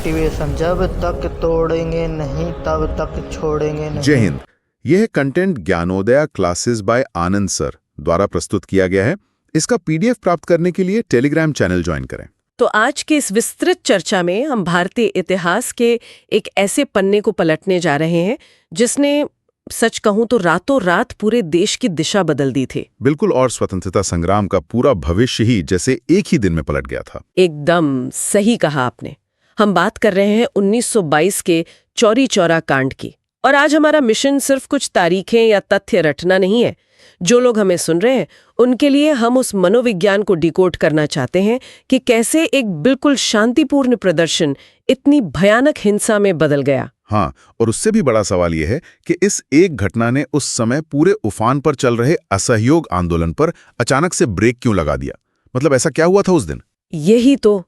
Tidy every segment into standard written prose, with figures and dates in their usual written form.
Motivation, जब तक तोड़ेंगे नहीं तब तक छोड़ेंगे नहीं। जय हिंद। यह content Gyanodaya classes by Anand sir द्वारा प्रस्तुत किया गया है। इसका पीडीएफ प्राप्त करने के लिए टेलीग्राम चैनल ज्वाइन करें। तो आज के इस विस्तृत चर्चा में हम भारतीय इतिहास के एक ऐसे पन्ने को पलटने जा रहे हैं जिसने, सच कहूं तो, रातों रात पूरे देश की दिशा बदल दी थी। बिल्कुल, और स्वतंत्रता संग्राम का पूरा भविष्य ही जैसे एक ही दिन में पलट गया था। एकदम सही कहा आपने। हम बात कर रहे हैं 1922 के चौरी चौरा कांड की। और आज हमारा मिशन सिर्फ कुछ तारीखें या तथ्य रटना नहीं है। जो लोग हमें सुन रहे हैं उनके लिए हम उस मनोविज्ञान को डिकोड करना चाहते हैं कि कैसे एक बिल्कुल शांतिपूर्ण प्रदर्शन इतनी भयानक हिंसा में बदल गया। हाँ, और उससे भी बड़ा सवाल यह है कि इस एक घटना ने उस समय पूरे उफान पर चल रहे असहयोग आंदोलन पर अचानक से ब्रेक क्यों लगा दिया? मतलब ऐसा क्या हुआ था उस दिन? यही तो,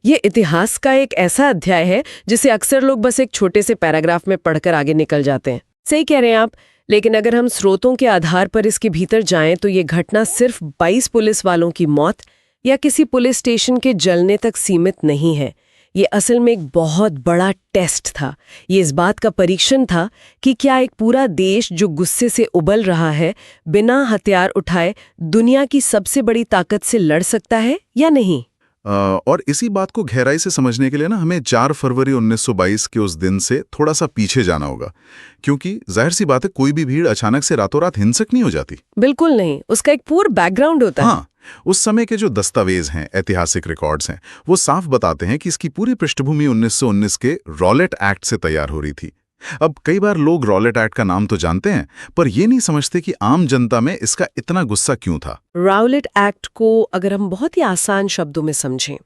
ये इतिहास का एक ऐसा अध्याय है जिसे अक्सर लोग बस एक छोटे से पैराग्राफ में पढ़कर आगे निकल जाते हैं। सही कह रहे हैं आप, लेकिन अगर हम स्रोतों के आधार पर इसके भीतर जाएं तो ये घटना सिर्फ 22 पुलिस वालों की मौत या किसी पुलिस स्टेशन के जलने तक सीमित नहीं है। ये असल में एक बहुत बड़ा टेस्ट था। ये इस बात का परीक्षण था कि क्या एक पूरा देश जो गुस्से से उबल रहा है, बिना हथियार उठाए दुनिया की सबसे बड़ी ताकत से लड़ सकता है या नहीं। और इसी बात को गहराई से समझने के लिए ना हमें 4 फरवरी 1922 के उस दिन से थोड़ा सा पीछे जाना होगा, क्योंकि जाहिर सी बात है कोई भी भीड़ अचानक से रातों रात हिंसक नहीं हो जाती। बिल्कुल नहीं, उसका एक पूरा बैकग्राउंड होता है। हाँ, उस समय के जो दस्तावेज हैं, ऐतिहासिक रिकॉर्ड्स हैं, वो साफ बताते हैं कि इसकी पूरी पृष्ठभूमि 1919 के रॉलेट एक्ट से तैयार हो रही थी। अब कई बार लोग रॉलेट एक्ट का नाम तो जानते हैं, पर ये नहीं समझते कि आम जनता में इसका इतना गुस्सा क्यों था। रॉलेट एक्ट को अगर हम बहुत ही आसान शब्दों में समझें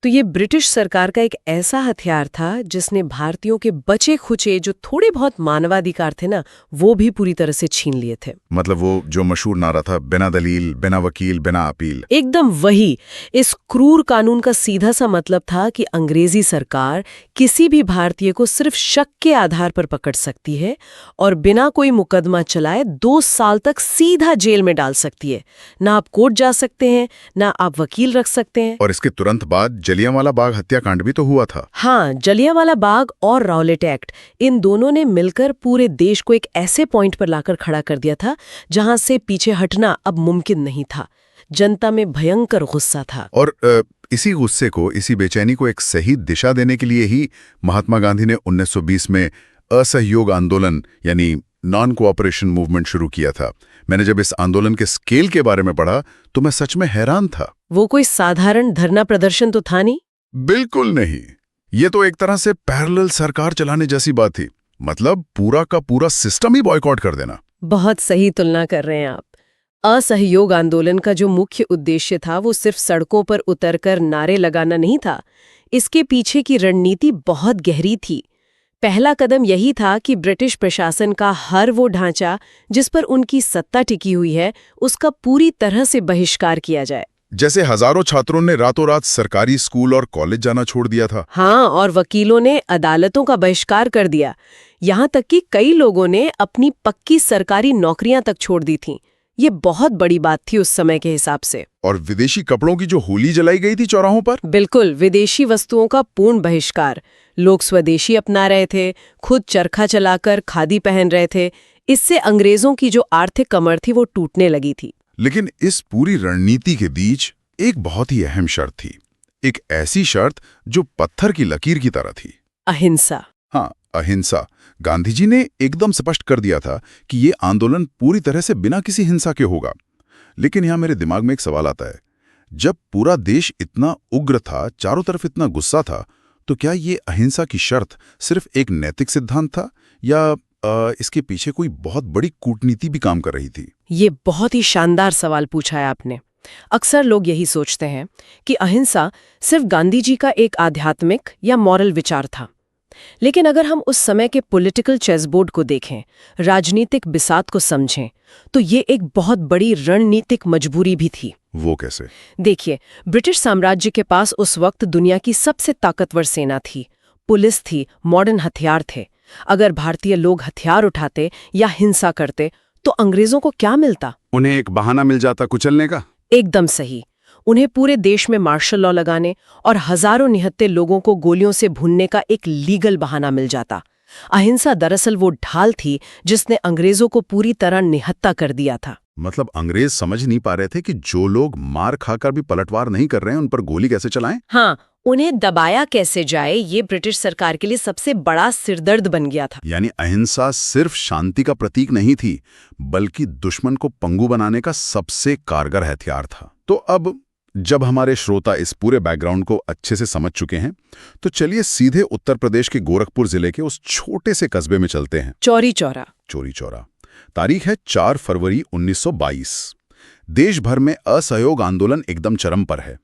तो ये ब्रिटिश सरकार का एक ऐसा हथियार था जिसने भारतीयों के बचे खुचे जो थोड़े बहुत मानवाधिकार थे ना, वो भी पूरी तरह से छीन लिए थे। मतलब वो जो मशहूर नारा था, बिना दलील, बिना वकील, बिना अपील। एकदम वही। इस क्रूर कानून का सीधा सा मतलब था कि अंग्रेजी सरकार किसी भी भारतीय को सिर्फ शक के आधार पर पकड़ सकती है और बिना कोई मुकदमा चलाए 2 साल तक सीधा जेल में डाल सकती है। ना आप कोर्ट जा सकते हैं, ना आप वकील रख सकते हैं। और इसके तुरंत बाद जलियांवाला बाग हत्याकांड भी तो हुआ था। हाँ, जलियांवाला बाग और रॉलेट एक्ट, इन दोनों ने मिलकर पूरे देश को एक ऐसे पॉइंट पर लाकर खड़ा कर दिया था जहां से पीछे हटना अब मुमकिन नहीं था। जनता में भयंकर गुस्सा था। और इसी गुस्से को, इसी बेचैनी को एक सही दिशा देने के लिए ही महात्मा गांधी ने 1920 में असहयोग आंदोलन यानी नॉन कोऑपरेशन मूवमेंट शुरू किया था। मैंने जब इस आंदोलन के स्केल के बारे में पढ़ा तो मैं सच में हैरान था। वो कोई साधारण धरना प्रदर्शन तो था नहीं। बिल्कुल नहीं, ये तो एक तरह से पैरेलल सरकार चलाने जैसी बात थी। मतलब पूरा का पूरा सिस्टम ही बॉयकॉट कर देना। बहुत सही तुलना कर रहे हैं आप। असहयोग आंदोलन का जो मुख्य उद्देश्य था वो सिर्फ सड़कों पर उतरकर नारे लगाना नहीं था। इसके पीछे की रणनीति बहुत गहरी थी। पहला कदम यही था कि ब्रिटिश प्रशासन का हर वो ढांचा जिस पर उनकी सत्ता टिकी हुई है, उसका पूरी तरह से बहिष्कार किया जाए। जैसे हजारों छात्रों ने रातों रात सरकारी स्कूल और कॉलेज जाना छोड़ दिया था। हाँ, और वकीलों ने अदालतों का बहिष्कार कर दिया। यहाँ तक कि कई लोगों ने अपनी पक्की सरकारी नौकरियां तक छोड़ दी थीं। ये बहुत बड़ी बात थी उस समय के हिसाब से। और विदेशी कपड़ों की जो होली जलाई गई थी चौराहों पर, बिल्कुल, विदेशी वस्तुओं का पूर्ण बहिष्कार। लोग स्वदेशी अपना रहे थे, खुद चरखा चलाकर खादी पहन रहे थे। इससे अंग्रेजों की जो आर्थिक कमर थी वो टूटने लगी थी। लेकिन इस पूरी रणनीति के बीच एक बहुत ही अहम शर्त थी, एक ऐसी शर्त जो पत्थर की लकीर की तरह थी। अहिंसा। हाँ, अहिंसा। गांधी जी ने एकदम स्पष्ट कर दिया था कि ये आंदोलन पूरी तरह से बिना किसी हिंसा के होगा। लेकिन यहां मेरे दिमाग में एक सवाल आता है, जब पूरा देश इतना उग्र था, चारों तरफ इतना गुस्सा था, तो क्या ये अहिंसा की शर्त सिर्फ एक नैतिक सिद्धांत था या इसके पीछे कोई बहुत बड़ी कूटनीति भी काम कर रही थी? ये बहुत ही शानदार सवाल पूछा है आपने। अक्सर लोग यही सोचते हैं कि अहिंसा सिर्फ गांधी जी का एक आध्यात्मिक या मॉरल विचार था। लेकिन अगर हम उस समय के पॉलिटिकल चेसबोर्ड को देखें, राजनीतिक बिसात को समझें, तो ये एक बहुत बड़ी रणनीतिक मजबूरी भी थी। वो कैसे? देखिए, ब्रिटिश साम्राज्य के पास उस वक्त दुनिया की सबसे ताकतवर सेना थी, पुलिस थी, मॉडर्न हथियार थे। अगर भारतीय लोग हथियार उठाते या हिंसा करते तो अंग्रेजों को क्या मिलता? उन्हें एक बहाना मिल जाता कुचलने का। एकदम सही। उन्हें पूरे देश में मार्शल लॉ लगाने और हजारों निहत्थे लोगों को गोलियों से भूनने का एक लीगल बहाना मिल जाता। अहिंसा दरअसल वो ढाल थी जिसने अंग्रेजों को पूरी तरह निहत्था कर दिया था। मतलब अंग्रेज समझ नहीं पा रहे थे कि जो लोग मार खाकर भी पलटवार नहीं कर रहे हैं उन पर गोली कैसे चलाएं? हाँ, उन्हें दबाया कैसे जाए ये ब्रिटिश सरकार के लिए सबसे बड़ा सिरदर्द बन गया था। यानी अहिंसा सिर्फ शांति का प्रतीक नहीं थी, बल्कि दुश्मन को पंगु बनाने का सबसे कारगर हथियार था। तो अब जब हमारे श्रोता इस पूरे बैकग्राउंड को अच्छे से समझ चुके हैं, तो चलिए सीधे उत्तर प्रदेश के गोरखपुर जिले के उस छोटे से कस्बे में चलते हैं। चौरी चौरा। चौरी चौरा। तारीख है 4 फरवरी 1922। देश भर में असहयोग आंदोलन एकदम चरम पर है।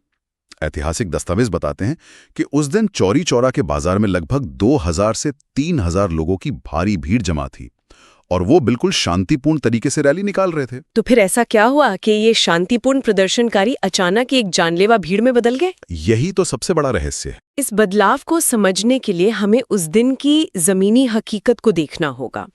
ऐतिहासिक दस्तावेज बताते हैं कि उस दिन चौरी चौरा के बाजार में लगभग 2000 से 3000 लोगों की भारी भीड़ जमा थी और वो बिल्कुल शांतिपूर्ण तरीके से रैली निकाल रहे थे। तो फिर ऐसा क्या हुआ कि ये शांतिपूर्ण प्रदर्शनकारी अचानक एक जानलेवा भीड़ में बदल गए? यही तो सबसे बड़ा रहस्य है। इस बदलाव को समझने के लिए हमें उस दिन की जमीनी हकीकत को देखना होगा।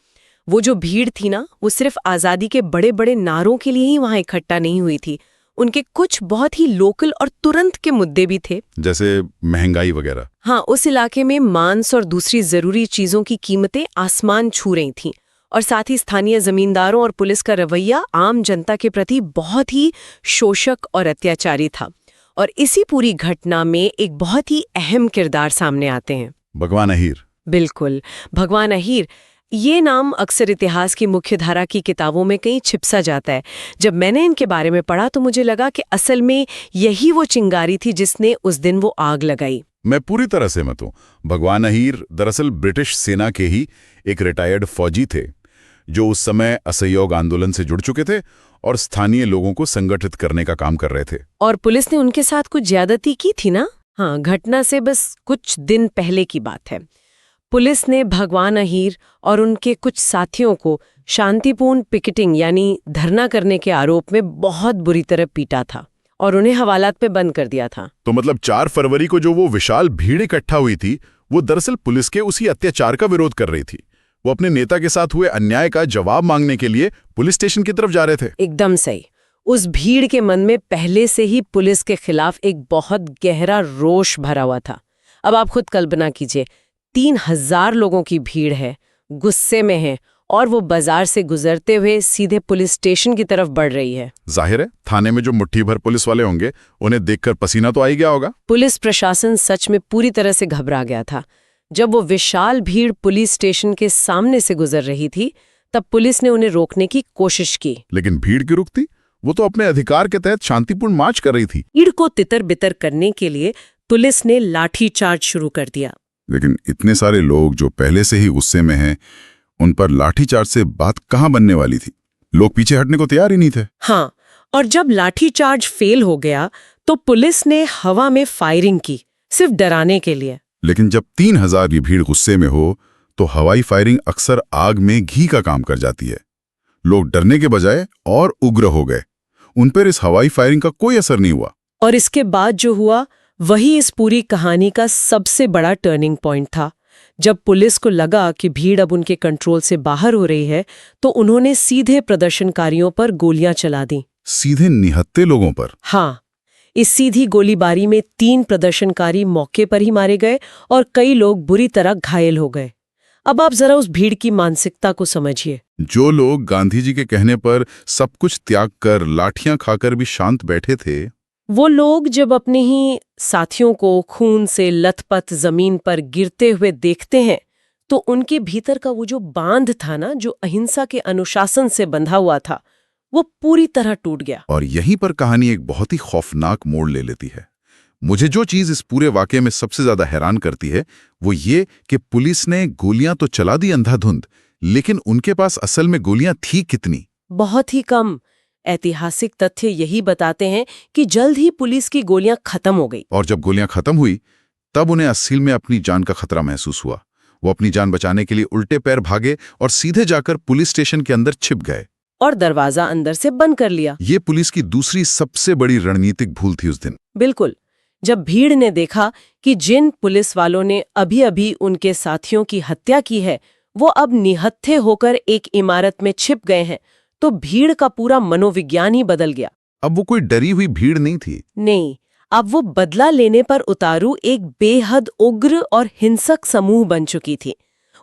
वो जो भीड़ थी ना, वो सिर्फ आजादी के बड़े बड़े नारों के लिए ही वहां इकट्ठा नहीं हुई थी। उनके कुछ बहुत ही लोकल और तुरंत के मुद्दे भी थे, जैसे महंगाई वगैरह। हाँ, उस इलाके में मांस और दूसरी जरूरी चीजों की कीमतें आसमान छू रही थीं और साथ ही स्थानीय जमींदारों और पुलिस का रवैया आम जनता के प्रति बहुत ही शोषक और अत्याचारी था। और इसी पूरी घटना में एक बहुत ही अहम किरदार सामने आते हैं, भगवान अहीर। बिल्कुल, भगवान अहीर। ये नाम अक्सर इतिहास की मुख्यधारा की किताबों में कहीं छिपसा जाता है। जब मैंने इनके बारे में पढ़ा तो मुझे लगा कि असल में यही वो चिंगारी थी जिसने उस दिन वो आग लगाई। मैं पूरी तरह सहमत हूँ। भगवान अहीर दरअसल ब्रिटिश सेना के ही एक रिटायर्ड फौजी थे, जो उस समय असहयोग आंदोलन से जुड़ चुके थे और स्थानीय लोगों को संगठित करने का काम कर रहे थे। और पुलिस ने उनके साथ कुछ ज्यादती की थी ना? हाँ, घटना से बस कुछ दिन पहले की बात है। पुलिस ने भगवान अहीर और उनके कुछ साथियों को शांतिपूर्ण पिकेटिंग यानी धरना करने के आरोप में बहुत बुरी तरह पीटा था और उन्हें हवालात पे बंद कर दिया था। तो मतलब 4 फरवरी को जो वो विशाल भीड़ इकट्ठा हुई थी, वो दरअसल पुलिस के उसी अत्याचार का विरोध कर रही थी। वो अपने नेता के साथ हुए अन्याय का जवाब मांगने के लिए पुलिस स्टेशन की तरफ जा रहे थे। एकदम सही। उस भीड़ के मन में पहले से ही पुलिस के खिलाफ एक बहुत गहरा रोष भरा हुआ था। अब आप खुद कल्पना कीजिए, 3000 लोगों की भीड़ है, गुस्से में है और वो बाजार से गुजरते हुए सीधे पुलिस स्टेशन की तरफ बढ़ रही है। जाहिर है थाने में जो मुट्ठी भर पुलिस वाले होंगे, उन्हें देखकर पसीना तो आ ही गया होगा। पुलिस प्रशासन सच में पूरी तरह से घबरा गया था। जब वो विशाल भीड़ पुलिस स्टेशन के सामने से गुजर रही थी, तब पुलिस ने उन्हें रोकने की कोशिश की। लेकिन भीड़ की रुकती? वो तो अपने अधिकार के तहत शांतिपूर्ण मार्च कर रही थी। भीड़ को तितर बितर करने के लिए पुलिस ने लाठीचार्ज शुरू कर दिया। लेकिन इतने सारे लोग जो पहले से ही गुस्से में हैं, उन पर लाठीचार्ज से बात कहाँ बनने वाली थी? लोग पीछे हटने को तैयार ही नहीं थे। हाँ, और जब लाठीचार्ज फेल हो गया तो पुलिस ने हवा में फायरिंग की, सिर्फ डराने के लिए। लेकिन जब 3000 की भीड़ गुस्से में हो, तो हवाई फायरिंग अक्सर आग में घी का काम कर जाती है। लोग डरने के बजाय और उग्र हो गए। उन पर इस हवाई फायरिंग का कोई असर नहीं हुआ। और इसके बाद जो हुआ वही इस पूरी कहानी का सबसे बड़ा टर्निंग पॉइंट था। जब पुलिस को लगा कि भीड़ अब उनके कंट्रोल से बाहर हो रही है, तो उन्होंने सीधे प्रदर्शनकारियों पर गोलियां चला दी। सीधे निहत्थे लोगों पर? हाँ, इस सीधी गोलीबारी में 3 प्रदर्शनकारी मौके पर ही मारे गए और कई लोग बुरी तरह घायल हो गए। अब आप जरा उस भीड़ की मानसिकता को समझिए। जो लोग गांधी जी के कहने पर सब कुछ त्याग कर लाठियां खाकर भी शांत बैठे थे, वो लोग जब अपने ही साथियों को खून से लथपथ जमीन पर गिरते हुए देखते हैं, तो उनके भीतर का वो जो बांध था ना, जो अहिंसा के अनुशासन से बंधा हुआ था, वो पूरी तरह टूट गया। और यहीं पर कहानी एक बहुत ही खौफनाक मोड़ ले लेती है। मुझे जो चीज इस पूरे वाकये में सबसे ज्यादा हैरान करती है, वो ये कि पुलिस ने गोलियां तो चला दी अंधाधुंध, लेकिन उनके पास असल में गोलियां थी कितनी? बहुत ही कम। ऐतिहासिक तथ्य यही बताते हैं कि जल्द ही पुलिस की गोलियां खत्म हो गई। और जब गोलियां खत्म हुई, तब उन्हें असल में अपनी जान का खतरा महसूस हुआ। वो अपनी जान बचाने के लिए उल्टे पैर भागे और सीधे जाकर पुलिस स्टेशन के अंदर छिप गए और दरवाजा अंदर से बंद कर लिया। ये पुलिस की दूसरी सबसे बड़ी रणनीतिक भूल थी उस दिन। बिल्कुल। जब भीड़ ने देखा कि जिन पुलिस वालों ने अभी अभी उनके साथियों की हत्या की है, वो अब निहत्थे होकर एक इमारत में छिप गए हैं, तो भीड़ का पूरा मनोविज्ञान ही बदल गया। अब वो कोई डरी हुई भीड़ नहीं थी। नहीं, अब वो बदला लेने पर उतारू एक बेहद उग्र और हिंसक समूह बन चुकी थी।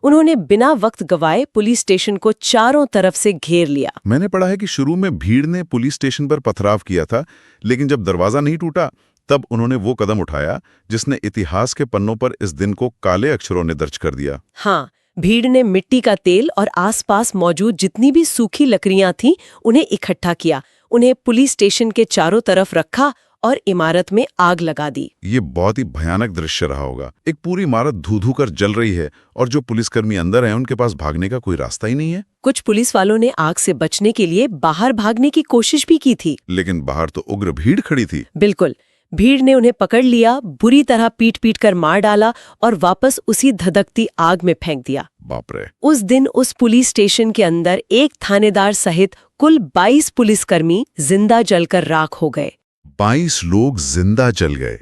उन्होंने बिना वक्त गवाए पुलिस स्टेशन को चारों तरफ से घेर लिया। मैंने पढ़ा है कि शुरू में भीड़ ने पुलिस स्टेशन पर पथराव किया था, लेकिन जब दरवाजा नहीं टूटा तब उन्होंने वो कदम उठाया जिसने इतिहास के पन्नों पर इस दिन को काले अक्षरों ने दर्ज कर दिया। हाँ, भीड़ ने मिट्टी का तेल और आसपास मौजूद जितनी भी सूखी लकड़ियां थीं उन्हें इकट्ठा किया, उन्हें पुलिस स्टेशन के चारों तरफ रखा और इमारत में आग लगा दी। ये बहुत ही भयानक दृश्य रहा होगा। एक पूरी इमारत धू-धू कर जल रही है और जो पुलिसकर्मी अंदर हैं उनके पास भागने का कोई रास्ता ही नहीं है। कुछ पुलिस वालों ने आग से बचने के लिए बाहर भागने की कोशिश भी की थी, लेकिन बाहर तो उग्र भीड़ खड़ी थी। बिल्कुल, भीड़ ने उन्हें पकड़ लिया, बुरी तरह पीट-पीट कर मार डाला और वापस उसी धधकती आग में फेंक दिया। बाप रे। उस दिन उस पुलिस स्टेशन के अंदर एक थानेदार सहित कुल 22 पुलिसकर्मी जिंदा जलकर राख हो गए। 22 लोग जिंदा जल गए।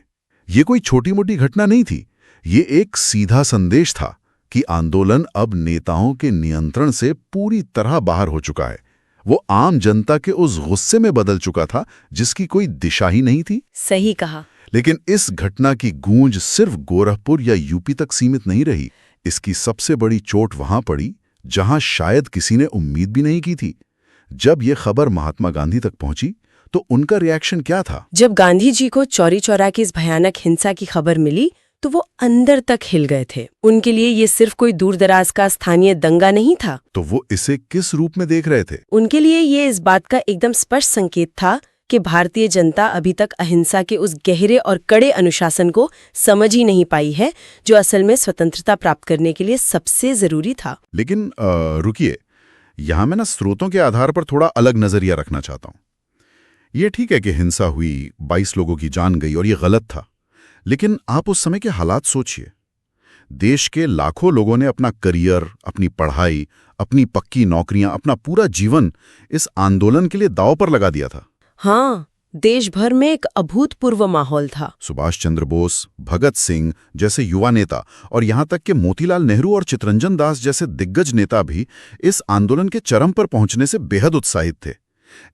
ये कोई छोटी मोटी घटना नहीं थी, ये एक सीधा संदेश था कि आंदोलन अब नेताओं के नियंत्रण से पूरी तरह बाहर हो चुका है। वो आम जनता के उस गुस्से में बदल चुका था जिसकी कोई दिशा ही नहीं थी। सही कहा। लेकिन इस घटना की गूंज सिर्फ गोरखपुर या यूपी तक सीमित नहीं रही। इसकी सबसे बड़ी चोट वहां पड़ी जहां शायद किसी ने उम्मीद भी नहीं की थी। जब ये खबर महात्मा गांधी तक पहुंची तो उनका रिएक्शन क्या था? जब गांधी जी को चौरी चौरा की इस भयानक हिंसा की खबर मिली तो वो अंदर तक हिल गए थे। उनके लिए ये सिर्फ कोई दूरदराज का स्थानीय दंगा नहीं था। तो वो इसे किस रूप में देख रहे थे? उनके लिए ये इस बात का एकदम स्पष्ट संकेत था कि भारतीय जनता अभी तक अहिंसा के उस गहरे और कड़े अनुशासन को समझ ही नहीं पाई है जो असल में स्वतंत्रता प्राप्त करने के लिए सबसे जरूरी था। लेकिन रुकिए, यहां मैं स्रोतों के आधार पर थोड़ा अलग नजरिया रखना चाहता हूं। ये ठीक है कि हिंसा हुई, 22 लोगों की जान गई और ये गलत था, लेकिन आप उस समय के हालात सोचिए। देश के लाखों लोगों ने अपना करियर, अपनी पढ़ाई, अपनी पक्की नौकरियां, अपना पूरा जीवन इस आंदोलन के लिए दांव पर लगा दिया था। हाँ, देश भर में एक अभूतपूर्व माहौल था। सुभाष चंद्र बोस, भगत सिंह जैसे युवा नेता और यहां तक कि मोतीलाल नेहरू और चितरंजन दास जैसे दिग्गज नेता भी इस आंदोलन के चरम पर पहुंचने से बेहद उत्साहित थे।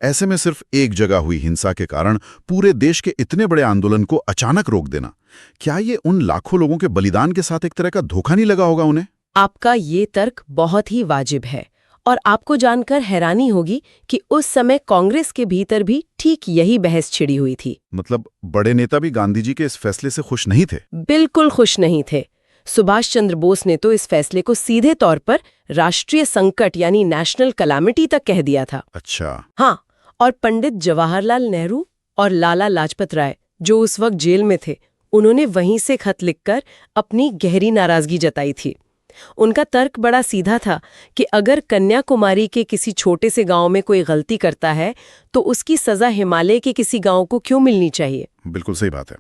ऐसे में सिर्फ एक जगह हुई हिंसा के कारण पूरे देश के इतने बड़े आंदोलन को अचानक रोक देना, क्या ये उन लाखों लोगों के बलिदान के साथ एक तरह का धोखा नहीं लगा होगा उन्हें? आपका ये तर्क बहुत ही वाजिब है और आपको जानकर हैरानी होगी कि उस समय कांग्रेस के भीतर भी ठीक यही बहस छिड़ी हुई थी। मतलब बड़े नेता भी गांधी जी के इस फैसले से खुश नहीं थे? बिल्कुल खुश नहीं थे। सुभाष चंद्र बोस ने तो इस फैसले को सीधे तौर पर राष्ट्रीय संकट यानी नेशनल कैलामिटी तक कह दिया था। अच्छा। हाँ, और पंडित जवाहरलाल नेहरू और लाला लाजपत राय जो उस वक्त जेल में थे, उन्होंने वहीं से खत लिखकर अपनी गहरी नाराजगी जताई थी। उनका तर्क बड़ा सीधा था कि अगर कन्याकुमारी के किसी छोटे से गांव में कोई गलती करता है तो उसकी सजा हिमालय के किसी गांव को क्यों मिलनी चाहिए? बिल्कुल सही बात है।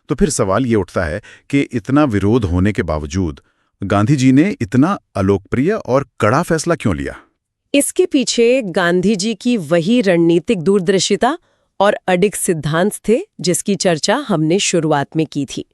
तो फिर सवाल ये उठता है कि इतना विरोध होने के बावजूद गांधी जी ने इतना अलोकप्रिय और कड़ा फैसला क्यों लिया? इसके पीछे गांधी जी की वही रणनीतिक दूरदर्शिता और अडिग सिद्धांत थे जिसकी चर्चा हमने शुरुआत में की थी।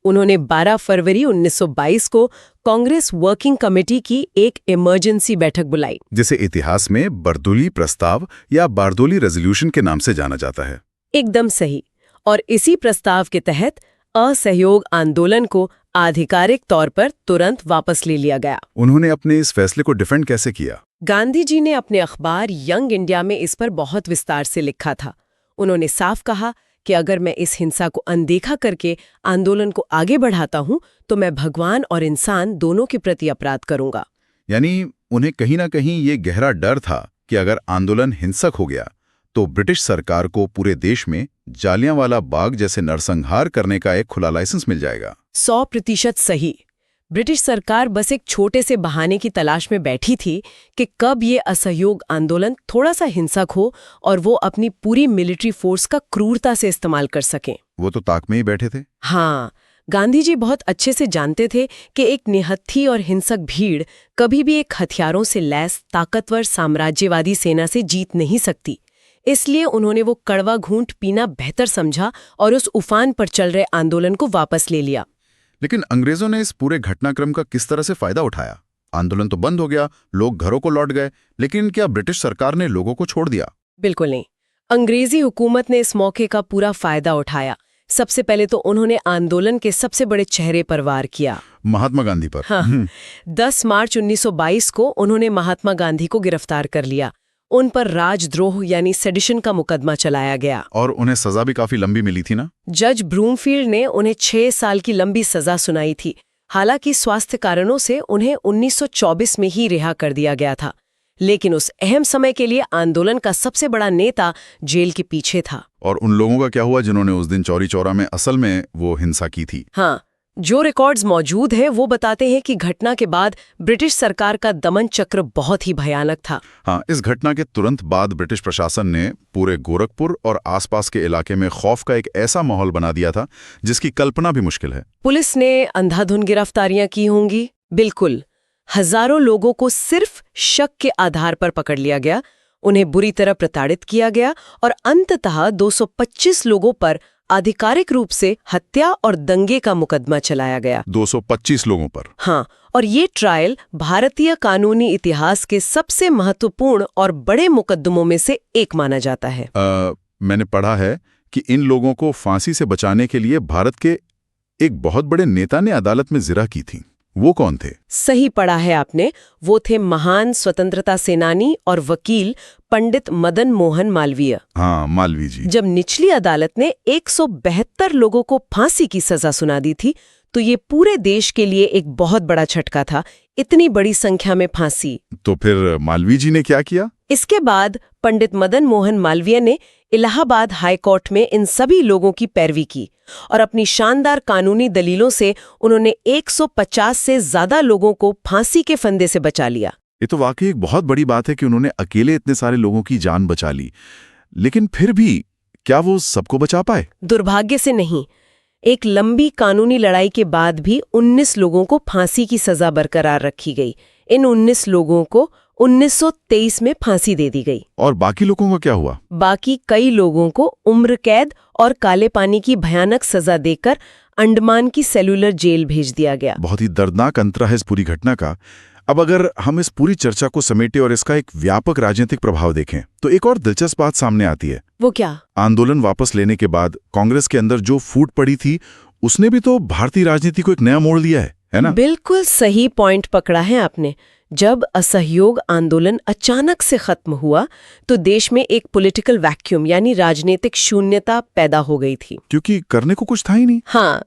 उन्होंने 12 फरवरी 1922 को कांग्रेस वर्किंग कमेटी की एक इमरजेंसी बैठक बुलाई, जिसे इतिहास में बरदोली प्रस्ताव या बारदोली रेजोल्यूशन के नाम से जाना जाता है। एकदम सही। और इसी प्रस्ताव के तहत असहयोग आंदोलन को आधिकारिक तौर पर तुरंत वापस ले लिया गया। उन्होंने अपने इस फैसले को डिफेंड कैसे किया? गांधी जी ने अपने अखबार यंग इंडिया में इस पर बहुत विस्तार से लिखा था। उन्होंने साफ कहा कि अगर मैं इस हिंसा को अनदेखा करके आंदोलन को आगे बढ़ाता हूं तो मैं भगवान और इंसान दोनों के प्रति अपराध करूंगा। यानी उन्हें कहीं ना कहीं ये गहरा डर था कि अगर आंदोलन हिंसक हो गया तो ब्रिटिश सरकार को पूरे देश में जालियांवाला बाग जैसे नरसंहार करने का एक खुला लाइसेंस मिल जाएगा। 100% सही। ब्रिटिश सरकार बस एक छोटे से बहाने की तलाश में बैठी थी कि कब ये असहयोग आंदोलन थोड़ा सा हिंसक हो और वो अपनी पूरी मिलिट्री फोर्स का क्रूरता से इस्तेमाल कर सकें। वो तो ताक में ही बैठे थे। हाँ, गांधी जी बहुत अच्छे से जानते थे कि एक निहत्थी और हिंसक भीड़ कभी भी एक हथियारों से लैस ताकतवर साम्राज्यवादी सेना से जीत नहीं सकती। इसलिए उन्होंने वो कड़वा घूंट पीना बेहतर समझा और उस उफान पर चल रहे आंदोलन को वापस ले लिया। लेकिन अंग्रेजों ने इस पूरे घटनाक्रम का किस तरह से फायदा उठाया? आंदोलन तो बंद हो गया, लोग घरों को लौट गए, लेकिन क्या ब्रिटिश सरकार ने लोगों को छोड़ दिया? बिल्कुल नहीं। अंग्रेजी हुकूमत ने इस मौके का पूरा फायदा उठाया। सबसे पहले तो उन्होंने आंदोलन के सबसे बड़े चेहरे पर वार किया, महात्मा गांधी पर। हाँ, 10 मार्च 1922 को उन्होंने महात्मा गांधी को गिरफ्तार कर लिया। उन पर राजद्रोह यानी सेडिशन का मुकदमा चलाया गया और उन्हें सजा भी काफी लंबी मिली थी ना। जज ब्रूमफील्ड ने उन्हें 6 साल की लंबी सजा सुनाई थी। हालांकि स्वास्थ्य कारणों से उन्हें 1924 में ही रिहा कर दिया गया था। लेकिन उस अहम समय के लिए आंदोलन का सबसे बड़ा नेता जेल के पीछे था। और उन लोगों का क्या हुआ जिन्होंने उस दिन चौरी चौरा में असल में वो हिंसा की थी? हाँ, जो रिकॉर्ड्स मौजूद हैं वो बताते हैं कि घटना के बाद ब्रिटिश सरकार का दमन चक्र बहुत ही भयानक था। हाँ, इस घटना के तुरंत बाद ब्रिटिश प्रशासन ने पूरे गोरखपुर और आसपास के इलाके में खौफ का एक ऐसा माहौल बना दिया था जिसकी कल्पना भी मुश्किल है। पुलिस ने अंधाधुंध गिरफ्तारियां की होंगी, बिल्कुल। हजारों लोगों को सिर्फ शक के आधार पर पकड़ लिया गया, उन्हें बुरी तरह प्रताड़ित किया गया और अंततः 225 लोगों पर आधिकारिक रूप से हत्या और दंगे का मुकदमा चलाया गया। 225 लोगों पर? हाँ, और ये ट्रायल भारतीय कानूनी इतिहास के सबसे महत्वपूर्ण और बड़े मुकदमों में से एक माना जाता है। मैंने पढ़ा है कि इन लोगों को फांसी से बचाने के लिए भारत के एक बहुत बड़े नेता ने अदालत में जिरह की थी। वो कौन थे? सही पढ़ा है आपने, वो थे महान स्वतंत्रता सेनानी और वकील पंडित मदन मोहन मालवीय। हाँ, मालवीय जी। जब निचली अदालत ने 172 लोगों को फांसी की सजा सुना दी थी तो ये पूरे देश के लिए एक बहुत बड़ा झटका था, इतनी बड़ी संख्या में फांसी। तो फिर मालवीय जी ने क्या किया? इसके बाद पंडित मदन मोहन मालवीय ने इलाहाबाद हाई कोर्ट में इन सभी लोगों की पैरवी की और अपनी शानदार कानूनी दलीलों से उन्होंने 150 से ज्यादा लोगों को फांसी के फंदे से बचा लिया। ये तो वाकई एक बहुत बड़ी बात है कि उन्होंने अकेले इतने सारे लोगों की जान बचा ली। लेकिन फिर भी क्या वो सबको बचा पाए? दुर्भाग्य से नहीं। एक लंबी कानूनी लड़ाई के बाद भी 19 लोगों को फांसी की सजा बरकरार रखी गई। इन 19 लोगों को 1923 में फांसी दे दी गई। और बाकी लोगों का क्या हुआ? बाकी कई लोगों को उम्र कैद और काले पानी की भयानक सजा देकर अंडमान की सेलुलर जेल भेज दिया गया। बहुत ही दर्दनाक अंतरा है इस पूरी घटना का। अब अगर हम इस पूरी चर्चा को समेटे और इसका एक व्यापक राजनीतिक प्रभाव देखें तो एक और दिलचस्प बात सामने आती है। वो क्या? आंदोलन वापस लेने के बाद कांग्रेस के अंदर जो फूट पड़ी थी उसने भी तो भारतीय राजनीति को एक नया मोड़ दिया है ना? बिल्कुल सही पॉइंट पकड़ा है आपने। जब असहयोग आंदोलन अचानक से खत्म हुआ तो देश में एक पॉलिटिकल वैक्यूम यानी राजनीतिक शून्यता पैदा हो गई थी, क्योंकि करने को कुछ था ही नहीं। हाँ,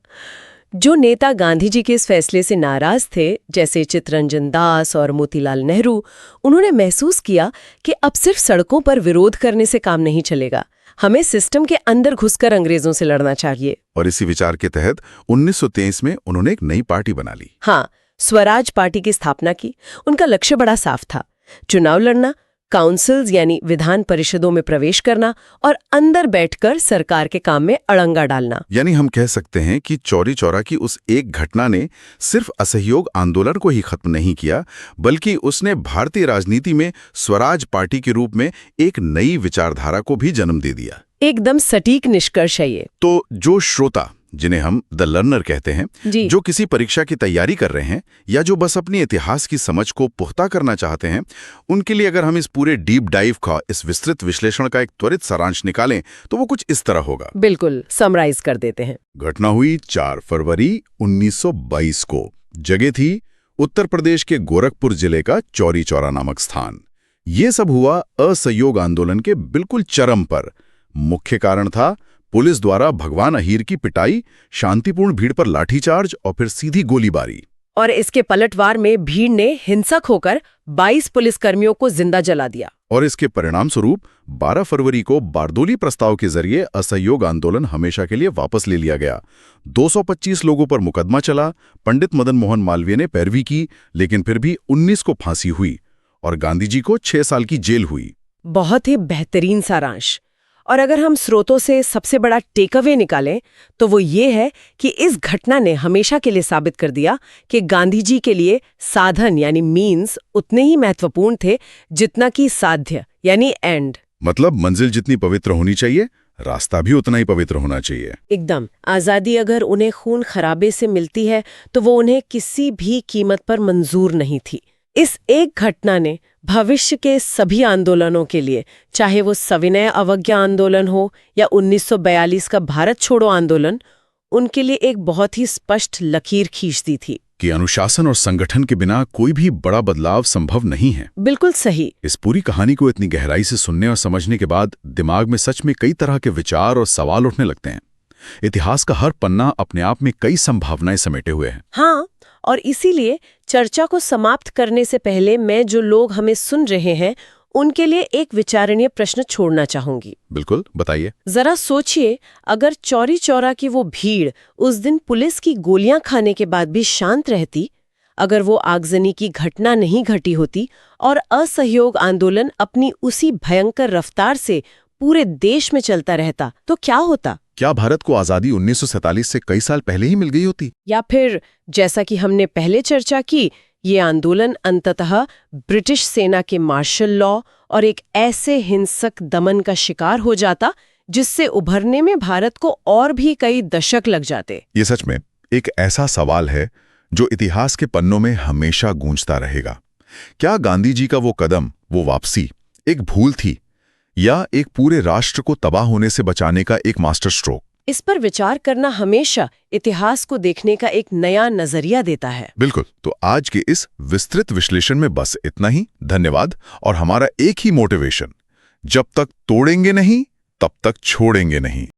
जो नेता गांधी जी के इस फैसले से नाराज थे, जैसे चित्तरंजन दास और मोतीलाल नेहरू, उन्होंने महसूस किया कि अब सिर्फ सड़कों पर विरोध करने से काम नहीं चलेगा, हमें सिस्टम के अंदर घुसकर अंग्रेजों से लड़ना चाहिए। और इसी विचार के तहत 1923 में उन्होंने एक नई पार्टी बना ली। हाँ, स्वराज पार्टी की स्थापना की। उनका लक्ष्य बड़ा साफ था, चुनाव लड़ना, काउंसिल्स यानी विधान परिषदों में प्रवेश करना और अंदर बैठकर सरकार के काम में अड़ंगा डालना। यानी हम कह सकते हैं कि चौरी चौरा की उस एक घटना ने सिर्फ असहयोग आंदोलन को ही खत्म नहीं किया, बल्कि उसने भारतीय राजनीति में स्वराज पार्टी के रूप में एक नई विचारधारा को भी जन्म दे दिया। एकदम सटीक निष्कर्ष है ये। तो जो श्रोता, जिन्हें हम द लर्नर कहते हैं, जो किसी परीक्षा की तैयारी कर रहे हैं या जो बस अपनी इतिहास की समझ को पुख्ता करना चाहते हैं, उनके लिए अगर हम इस पूरे डीप डाइव का, इस विस्तृत विश्लेषण का एक त्वरित सारांश निकालें तो वो कुछ इस तरह होगा। बिल्कुल, समराइज कर देते हैं। घटना हुई 4 फरवरी 1922 को। जगह थी उत्तर प्रदेश के गोरखपुर जिले का चौरी चौरा नामक स्थान। ये सब हुआ असहयोग आंदोलन के बिल्कुल चरम पर। मुख्य कारण था पुलिस द्वारा भगवान अहीर की पिटाई, शांतिपूर्ण भीड़ पर लाठीचार्ज और फिर सीधी गोलीबारी। और इसके पलटवार में भीड़ ने हिंसक होकर 22 पुलिसकर्मियों को जिंदा जला दिया। और इसके परिणाम स्वरूप 12 फरवरी को बारदोली प्रस्ताव के जरिए असहयोग आंदोलन हमेशा के लिए वापस ले लिया गया। 225 लोगों पर मुकदमा चला। पंडित मदन मोहन मालवीय ने पैरवी की, लेकिन फिर भी 19 को फांसी हुई और गांधी जी को 6 साल की जेल हुई। बहुत ही बेहतरीन सारांश। और अगर हम स्रोतों से सबसे बड़ा टेक अवे निकालें तो वो ये है कि इस घटना ने हमेशा के लिए साबित कर दिया कि गांधी जी के लिए साधन यानी मीन्स उतने ही महत्वपूर्ण थे जितना कि साध्य यानी एंड। मतलब मंजिल जितनी पवित्र होनी चाहिए, रास्ता भी उतना ही पवित्र होना चाहिए। एकदम। आजादी अगर उन्हें खून खराबे से मिलती है तो वो उन्हें किसी भी कीमत पर मंजूर नहीं थी। इस एक घटना ने भविष्य के सभी आंदोलनों के लिए, चाहे वो सविनय अवज्ञा आंदोलन हो या 1942 का भारत छोड़ो आंदोलन, उनके लिए एक बहुत ही स्पष्ट लकीर खींच दी थी कि अनुशासन और संगठन के बिना कोई भी बड़ा बदलाव संभव नहीं है। बिल्कुल सही। इस पूरी कहानी को इतनी गहराई से सुनने और समझने के बाद दिमाग में सच में कई तरह के विचार और सवाल उठने लगते हैं। इतिहास का हर पन्ना अपने आप में कई संभावनाएं समेटे हुए है। हाँ, और इसीलिए चर्चा को समाप्त करने से पहले मैं जो लोग हमें सुन रहे हैं उनके लिए एक विचारणीय प्रश्न छोड़ना चाहूंगी। बिल्कुल, बताइए। जरा सोचिए, अगर चौरी चौरा की वो भीड़ उस दिन पुलिस की गोलियां खाने के बाद भी शांत रहती, अगर वो आगजनी की घटना नहीं घटी होती और असहयोग आंदोलन अपनी उसी भयंकर रफ्तार से पूरे देश में चलता रहता, तो क्या होता? क्या भारत को आजादी 1947 से कई साल पहले ही मिल गई होती? या फिर जैसा कि हमने पहले चर्चा की, ये आंदोलन अंततः ब्रिटिश सेना के मार्शल लॉ और एक ऐसे हिंसक दमन का शिकार हो जाता जिससे उभरने में भारत को और भी कई दशक लग जाते? ये सच में एक ऐसा सवाल है जो इतिहास के पन्नों में हमेशा गूंजता रहेगा। क्या गांधी जी का वो कदम, वो वापसी, एक भूल थी या एक पूरे राष्ट्र को तबाह होने से बचाने का एक मास्टर स्ट्रोक? इस पर विचार करना हमेशा इतिहास को देखने का एक नया नजरिया देता है। बिल्कुल। तो आज के इस विस्तृत विश्लेषण में बस इतना ही। धन्यवाद। और हमारा एक ही मोटिवेशन, जब तक तोड़ेंगे नहीं तब तक छोड़ेंगे नहीं।